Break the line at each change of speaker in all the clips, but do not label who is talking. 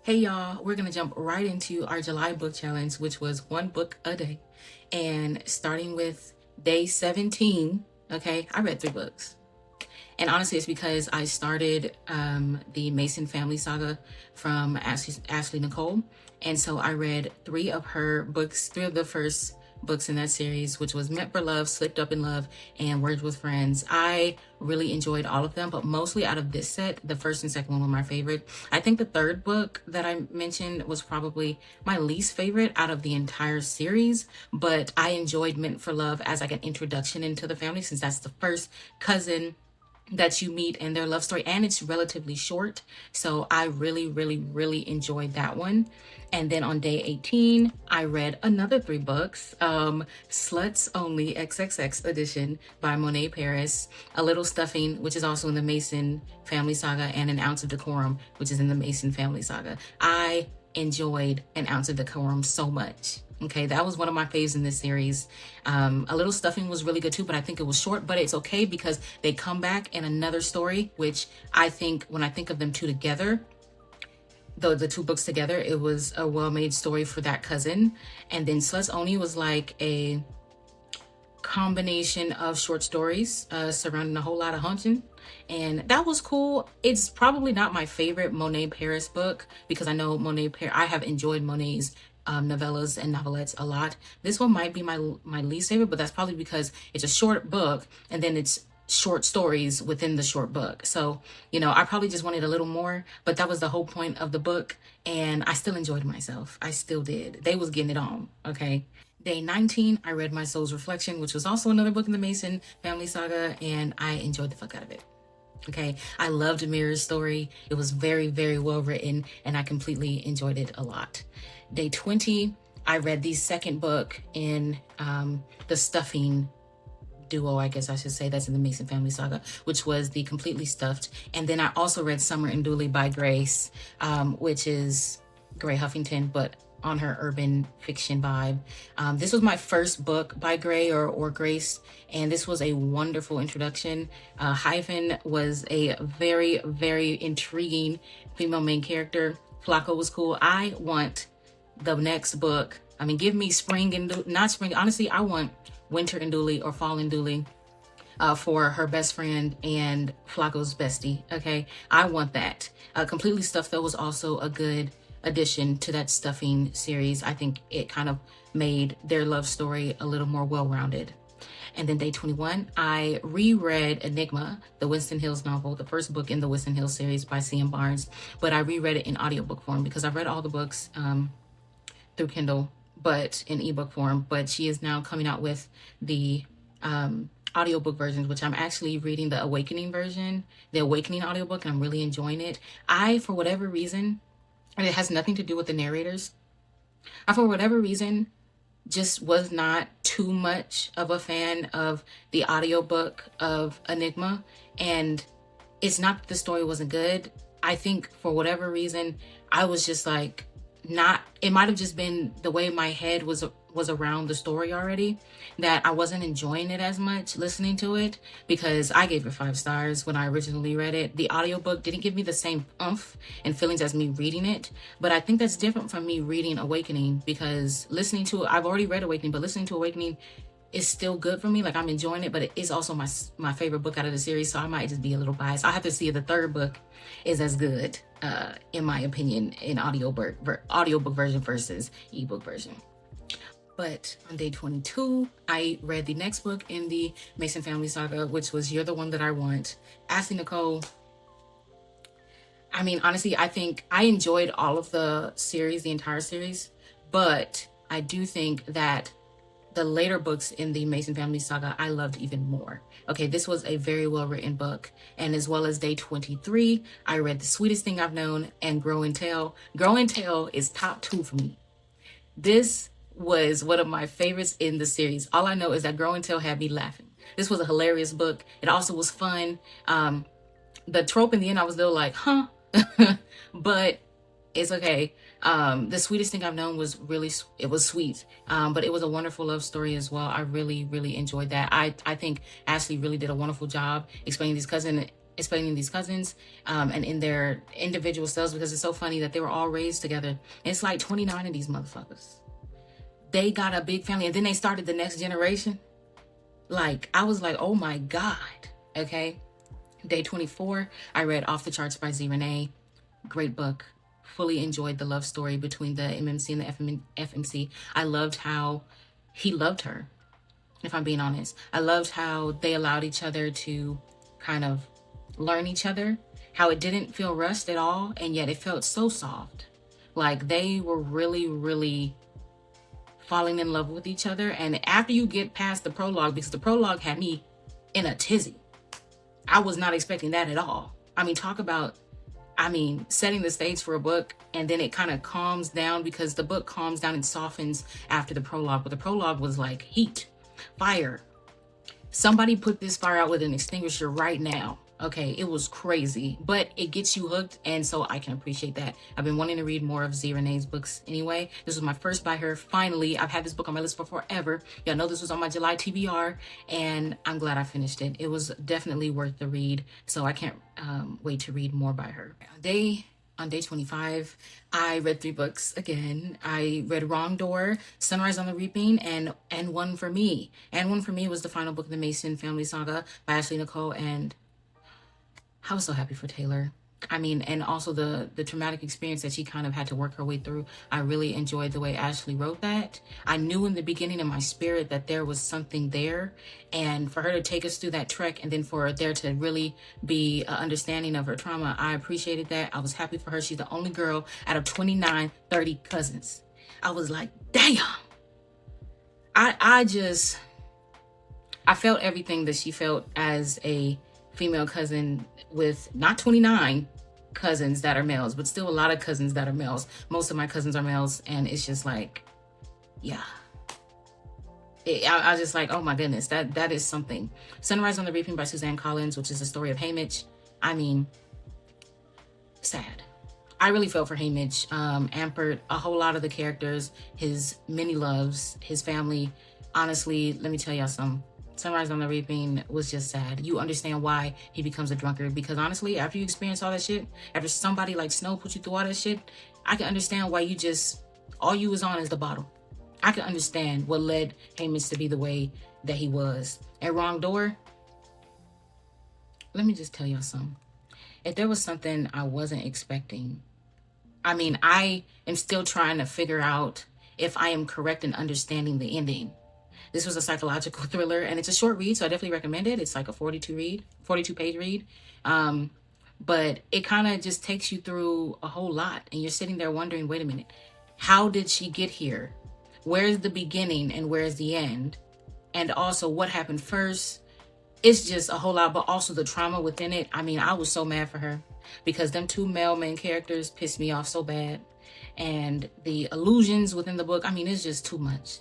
Hey y'all, we're gonna jump right into our July book challenge, which was one book a day. And starting with day 17, okay, I read 3 books. And honestly, it's because I started the Mason family saga from Ashley Nicole. And so I read 3 of her books, 3 of the first books in that series, which was Meant for Love, Slipped Up in Love, and Words with Friends. I really enjoyed all of them, but mostly out of this set, the first and second one were my favorite. I think the third book that I mentioned was probably my least favorite out of the entire series, but I enjoyed Meant for Love as like an introduction into the family, since that's the first cousin that you meet in their love story, and it's relatively short, so I really enjoyed that one. And then on day 18 I read another 3 books, Sluts Only XXX edition by Monet Paris, A Little Stuffing, which is also in the Mason family saga, and An Ounce of Decorum, which is in the Mason family saga. I enjoyed An Ounce of Decorum so much. Okay, that was one of my faves in this series. A Little Stuffing was really good too, but I think it was short, but it's okay because they come back in another story, which I think when I think of them two together, the 2 books together, it was a well-made story for that cousin. And then Sluts Only was like a combination of short stories surrounding a whole lot of hunting, and that was cool. It's probably not my favorite Monet Paris book because I know I have enjoyed Monet's novellas and novelettes a lot. This one might be my least favorite, but that's probably because it's a short book and then it's short stories within the short book. So, you know, I probably just wanted a little more, but that was the whole point of the book, and I still enjoyed myself. I still did. They was getting it on, okay? Day 19, I read My Soul's Reflection, which was also another book in the Mason family saga, and I enjoyed the fuck out of it. Okay, I loved Mirror's story. It was very well written, and I completely enjoyed it a lot. Day 20, I read the second book in the Stuffing duo, I guess I should say, that's in the Mason family saga, which was The Completely Stuffed. And then I also read Summer and Dooley by Grace, which is Gray Huffington, but on her urban fiction vibe. This was my first book by Gray or Grace, and this was a wonderful introduction. Hyphen was a very intriguing female main character. Flacco was cool. I want the next book. I mean, give me spring and not spring. Honestly, I want winter and Dooley or fall and Dooley for her best friend and Flacco's bestie. Okay, I want that. Completely Stuffed, though, was also a good addition to that Stuffing series. I think it kind of made their love story a little more well-rounded. And then day 21, I reread Enigma, the Winston Hills novel, the first book in the Winston Hills series by C.M. Barnes, but I reread it in audiobook form because I've read all the books through Kindle, but in ebook form. But she is now coming out with the audiobook versions, which I'm actually reading the Awakening version, the Awakening audiobook, and I'm really enjoying it. For whatever reason, and it has nothing to do with the narrators, for whatever reason, just was not too much of a fan of the audiobook of Enigma. And it's not that the story wasn't good. I think for whatever reason, I was just like, it might have just been the way my head was around the story already, that I wasn't enjoying it as much listening to it, because I gave it 5 stars when I originally read it. The audiobook didn't give me the same oomph and feelings as me reading it, but I think that's different from me reading Awakening, because listening to it, I've already read Awakening, but listening to Awakening is still good for me. Like, I'm enjoying it, but it is also my favorite book out of the series, so I might just be a little biased. I'll have to see if the third book is as good, in my opinion, in audiobook version versus ebook version. But on day 22, I read the next book in the Mason family saga, which was You're the One That I Want. Ashley Nicole, I mean, honestly, I think I enjoyed all of the series, the entire series, but I do think that the later books in the Mason family saga, I loved even more. Okay, this was a very well-written book. And as well as day 23, I read The Sweetest Thing I've Known and Grow and Tell. Grow and Tell is top 2 for me. This was one of my favorites in the series. All I know is that Grow and Tell had me laughing. This was a hilarious book. It also was fun. The trope in the end, I was still like, huh? But it's okay. The Sweetest Thing I've Known was it was sweet, but it was a wonderful love story as well. I really enjoyed that. I think Ashley really did a wonderful job explaining these cousins. explaining these cousins and in their individual selves, because it's so funny that they were all raised together. And it's like 29 of these motherfuckers. They got a big family, and then they started the next generation. Like, I was like, oh my God. Okay. Day 24, I read Off the Charts by Z. Renee. Great book. Fully enjoyed the love story between the MMC and the FMC. I loved how he loved her, if I'm being honest. I loved how they allowed each other to kind of learn each other, how it didn't feel rushed at all, and yet it felt so soft. Like, they were really, really falling in love with each other. And after you get past the prologue, because the prologue had me in a tizzy, I was not expecting that at all. I mean, talk about, setting the stage for a book, and then it kind of calms down, because the book calms down and softens after the prologue. But the prologue was like heat, fire. Somebody put this fire out with an extinguisher right now. Okay, it was crazy, but it gets you hooked, and so I can appreciate that. I've been wanting to read more of Z. Renee's books anyway. This was my first by her. Finally, I've had this book on my list for forever. Y'all know this was on my July TBR, and I'm glad I finished it. It was definitely worth the read, so I can't wait to read more by her. On day 25, I read 3 books again. I read Wrong Door, Sunrise on the Reaping, and One for Me. And One for Me was the final book of the Mason family saga by Ashley Nicole, and I was so happy for Taylor. And also the traumatic experience that she kind of had to work her way through. I really enjoyed the way Ashley wrote that. I knew in the beginning in my spirit that there was something there. And for her to take us through that trek, and then for there to really be an understanding of her trauma, I appreciated that. I was happy for her. She's the only girl out of 29, 30 cousins. I was like, damn. I felt everything that she felt as a female cousin, with not 29 cousins that are males, but still a lot of cousins that are males. Most of my cousins are males, and it's just like, yeah. I was just like, oh my goodness, that is something. Sunrise on the Reaping by Suzanne Collins, which is the story of Haymitch. Sad. I really felt for Haymitch. Ampert, a whole lot of the characters, his many loves, his family. Honestly, let me tell y'all something. Sunrise on the Reaping was just sad. You understand why he becomes a drunkard, because honestly, after you experience all that shit, after somebody like Snow put you through all that shit, I can understand why all you was on is the bottle. I can understand what led Haymitch to be the way that he was. At Wrong Door, let me just tell y'all something. If there was something I wasn't expecting, I am still trying to figure out if I am correct in understanding the ending. This was a psychological thriller, and it's a short read, so I definitely recommend it. It's like a 42-page read. But it kind of just takes you through a whole lot, and you're sitting there wondering, wait a minute, how did she get here? Where's the beginning and where's the end? And also, what happened first? It's just a whole lot, but also the trauma within it. I was so mad for her, because them 2 male main characters pissed me off so bad. And the illusions within the book, it's just too much.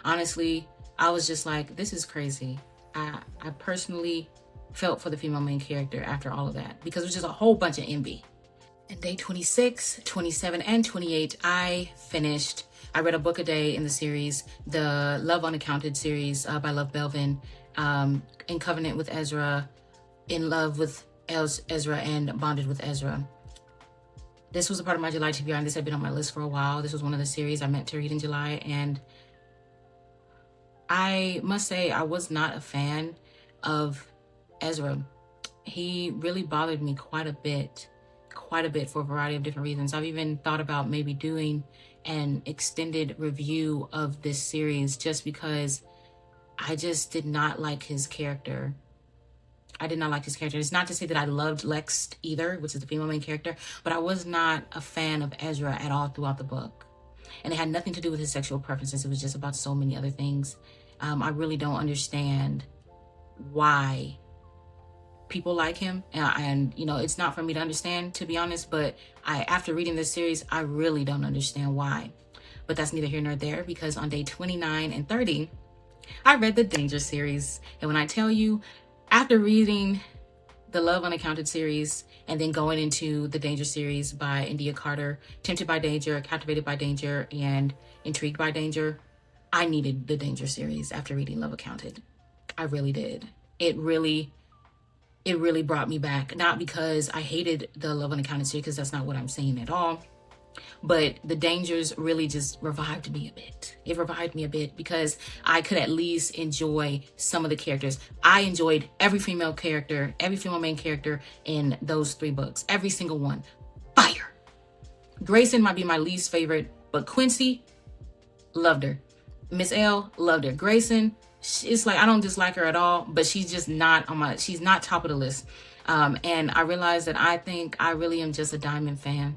Honestly, I was just like, this is crazy. I personally felt for the female main character after all of that, because it was just a whole bunch of envy. And day 26, 27, and 28, I read a book a day in the series, the Love Unaccounted series by Love Belvin, In Covenant with Ezra, In Love with Ezra, and Bonded with Ezra. This was a part of my July TBR, and this had been on my list for a while. This was one of the series I meant to read in July, and I must say I was not a fan of Ezra. He really bothered me quite a bit for a variety of different reasons. I've even thought about maybe doing an extended review of this series, just because I just did not like his character. It's not to say that I loved Lex either, which is the female main character, but I was not a fan of Ezra at all throughout the book. And it had nothing to do with his sexual preferences. It was just about so many other things. I really don't understand why people like him. And it's not for me to understand, to be honest, but after reading this series, I really don't understand why. But that's neither here nor there, because on day 29 and 30, I read the Danger series. And when I tell you, after reading the Love Unaccounted series and then going into the Danger series by India Carter, Tempted by Danger, Captivated by Danger, and Intrigued by Danger, I needed the Danger series after reading Love Accounted. I really did. It really it really brought me back. Not because I hated the Love and Accountancy, because that's not what I'm saying at all. But the dangers really just revived me a bit. It revived me a bit because I could at least enjoy some of the characters. I enjoyed every female character, every female main character in those 3 books. Every single one. Fire. Grayson might be my least favorite, but Quincy, loved her. Miss L, loved her. Grayson, it's like I don't dislike her at all, but she's just not on she's not top of the list. And I realized that I think I really am just a Diamond fan.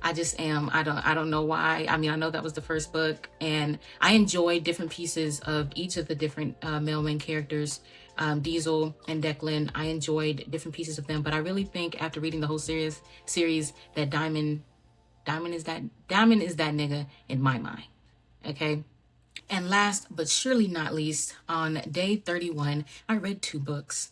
I just am. I don't know why. I mean, I know that was the first book, and I enjoyed different pieces of each of the different male main characters, Diesel and Declan. I enjoyed different pieces of them, but I really think after reading the whole series that Diamond is that nigga in my mind. Okay. And last but surely not least, on day 31, I read 2 books.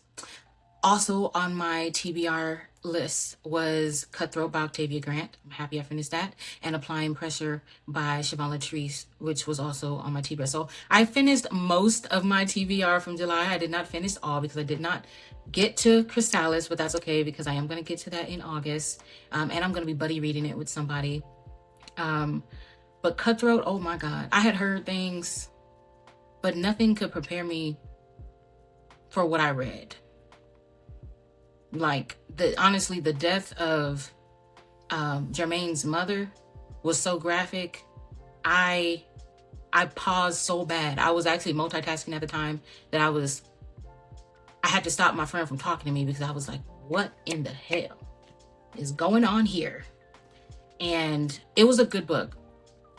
Also on my TBR list was Cutthroat by Octavia Grant. I'm happy I finished that. And Applying Pressure by Siobhan Latrice, which was also on my TBR. So I finished most of my TBR from July. I did not finish all because I did not get to Chrysalis, but that's okay because I am going to get to that in August. And I'm going to be buddy reading it with somebody. But Cutthroat, oh my God. I had heard things, but nothing could prepare me for what I read. Like, honestly, the death of Jermaine's mother was so graphic. I paused so bad. I was actually multitasking at the time that I had to stop my friend from talking to me because I was like, what in the hell is going on here? And it was a good book.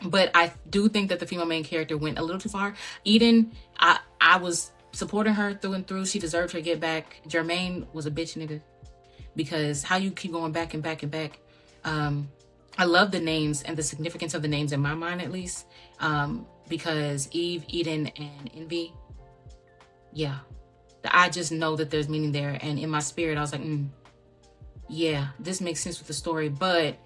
But I do think that the female main character went a little too far. Eden, I was supporting her through and through. She deserved her get back. Jermaine was a bitch nigga. Because how you keep going back and back and back. I love the names and the significance of the names in my mind, at least. Because Eve, Eden, and Envy. Yeah. I just know that there's meaning there. And in my spirit, I was like, yeah, this makes sense with the story. But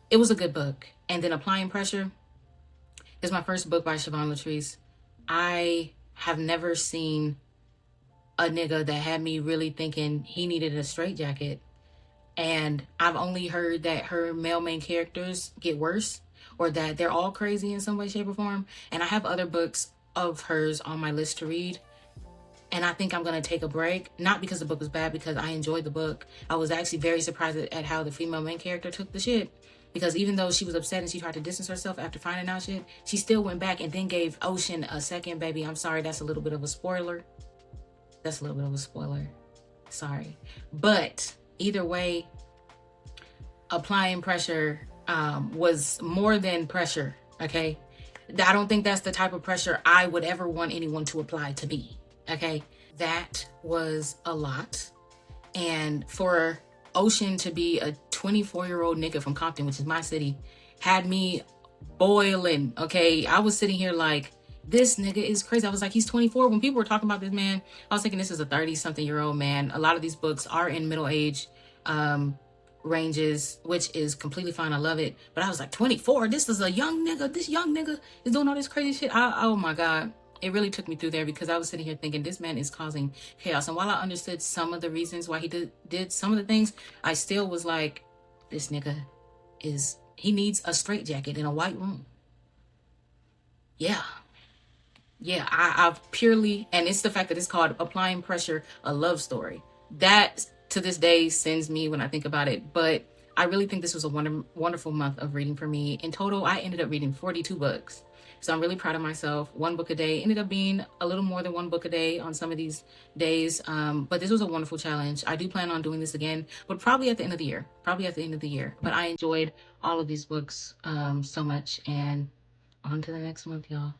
it was a good book. And then Applying Pressure is my first book by Siobhan Latrice. I have never seen a nigga that had me really thinking he needed a straitjacket. And I've only heard that her male main characters get worse, or that they're all crazy in some way, shape, or form. And I have other books of hers on my list to read. And I think I'm going to take a break. Not because the book was bad, because I enjoyed the book. I was actually very surprised at how the female main character took the shit. Because even though she was upset and she tried to distance herself after finding out shit, she still went back and then gave Ocean a second baby. I'm sorry, that's a little bit of a spoiler. That's a little bit of a spoiler. Sorry. But either way, Applying Pressure was more than pressure, okay? I don't think that's the type of pressure I would ever want anyone to apply to me, okay? That was a lot. And for Ocean to be a 24-year-old nigga from Compton, which is my city, had me boiling, okay? I was sitting here like, this nigga is crazy. I was like, he's 24. When people were talking about this man, I was thinking this is a 30-something-year-old man. A lot of these books are in middle age ranges, which is completely fine. I love it. But I was like, 24? This is a young nigga. This young nigga is doing all this crazy shit. Oh my God. It really took me through there because I was sitting here thinking this man is causing chaos. And while I understood some of the reasons why he did some of the things, I still was like, this nigga he needs a straitjacket in a white room. Yeah. Yeah, I've purely, and it's the fact that it's called Applying Pressure, a love story. That to this day sends me when I think about it. But I really think this was a wonderful month of reading for me. In total, I ended up reading 42 books. So I'm really proud of myself. 1 book a day. Ended up being a little more than 1 book a day on some of these days. But this was a wonderful challenge. I do plan on doing this again, but probably at the end of the year. But I enjoyed all of these books so much. And on to the next month, y'all.